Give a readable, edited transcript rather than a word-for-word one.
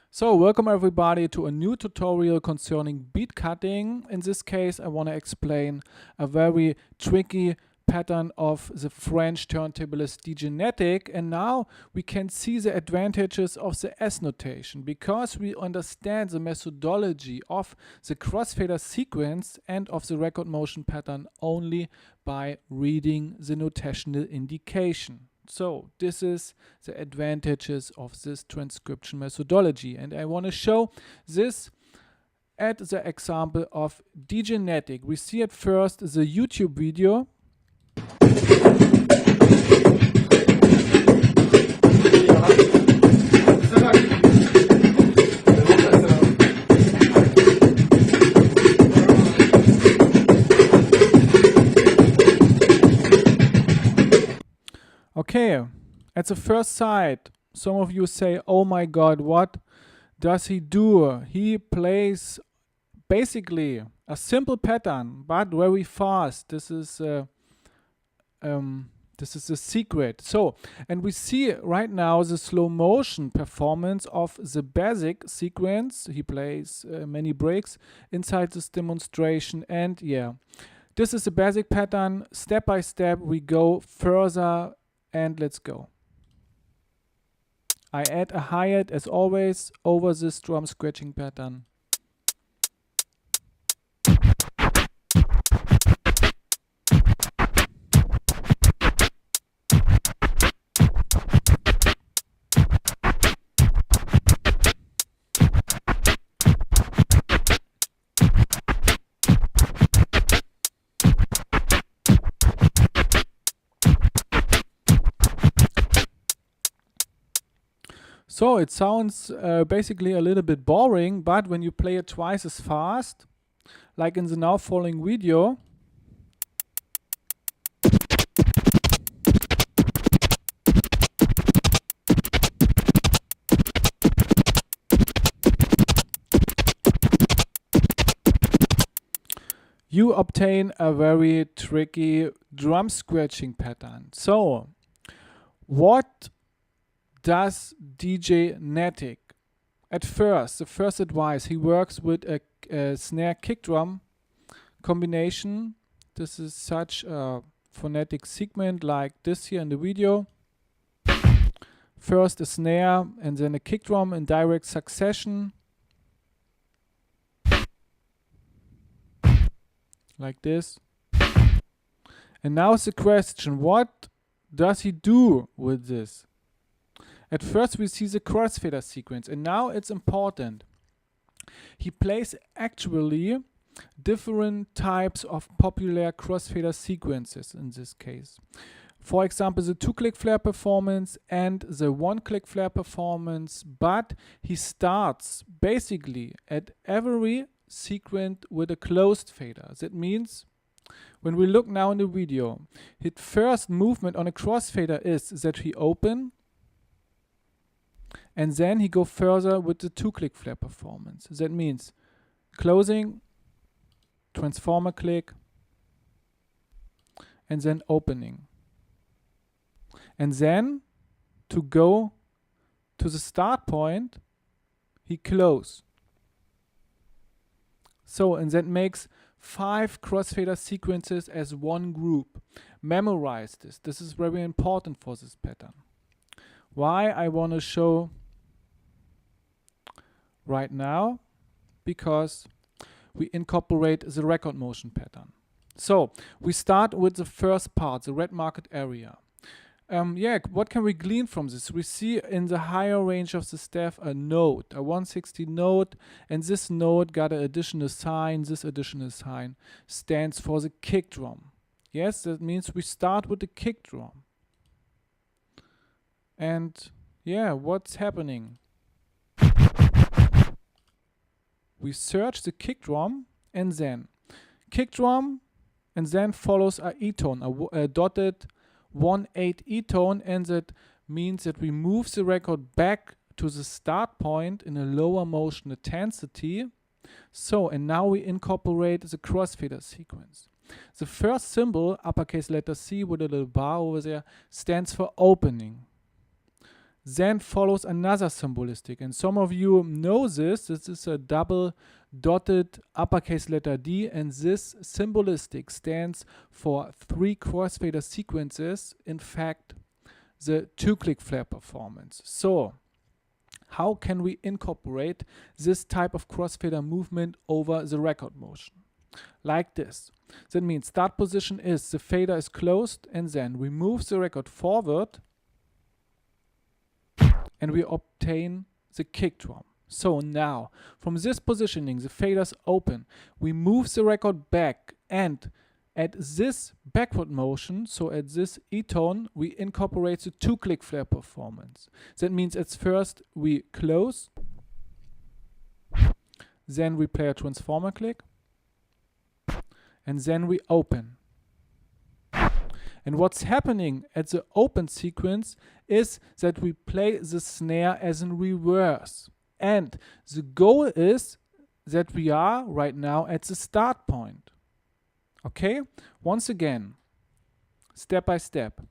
So, welcome everybody to a new tutorial concerning beat cutting. In this case, I want to explain a very tricky pattern of the French turntablist DJ Netik, and now we can see the advantages of the S notation because we understand the methodology of the crossfader sequence and of the record motion pattern only by reading the notational indication. So this is the advantages of this transcription methodology, and I want to show this at the example of DJ Netik. We see at first the YouTube video. Okay, at the first sight, some of you say, oh my god, what does he do? He plays basically a simple pattern, but very fast. This is the secret. So, and we see right now the slow motion performance of the basic sequence. He plays many breaks inside this demonstration, and yeah, this is the basic pattern. Step by step, we go further. And let's go. I add a hi-hat as always over this drum scratching pattern. So it sounds basically a little bit boring, but when you play it twice as fast, like in the now following video, you obtain a very tricky drum scratching pattern. So what does DJ Netik? At first, the first advice, he works with a snare kick drum combination. This is such a phonetic segment like this here in the video. First a snare and then a kick drum in direct succession. Like this. And now it's the question, what does he do with this? At first we see the crossfader sequence, and now it's important. He plays actually different types of popular crossfader sequences in this case. For example, the 2-click flare performance and the 1-click flare performance, but he starts basically at every sequence with a closed fader. That means when we look now in the video, his first movement on a crossfader is that he open, and then he go further with the 2-click flare performance. That means closing, transformer click, and then opening. And then to go to the start point, he close. So, and that makes 5 crossfader sequences as one group. Memorize this. This is very important for this pattern. Why I want to show right now? Because we incorporate the record motion pattern. So we start with the first part, the red marked area. What can we glean from this? We see in the higher range of the staff a note, a 160 note, and this note got an additional sign. This additional sign stands for the kick drum. Yes, that means we start with the kick drum. And yeah, what's happening? We search the kick drum and then kick drum, and then follows a E-tone, a dotted 1/8 E-tone, and that means that we move the record back to the start point in a lower motion intensity. So, and now we incorporate the crossfader sequence. The first symbol, uppercase letter C with a little bar over there, stands for opening. Then follows another symbolistic, and some of you know this. This is a double dotted uppercase letter D, and this symbolistic stands for 3 crossfader sequences, in fact the 2-click flare performance. So how can we incorporate this type of crossfader movement over the record motion? Like this. That means start position is the fader is closed, and then we move the record forward and we obtain the kick drum. So now, from this positioning, the fader's open. We move the record back, and at this backward motion, so at this E-tone, we incorporate the 2-click flare performance. That means at first we close, then we play a transformer click, and then we open. And what's happening at the open sequence is that we play the snare as in reverse. And the goal is that we are right now at the start point. Okay? Once again, step by step.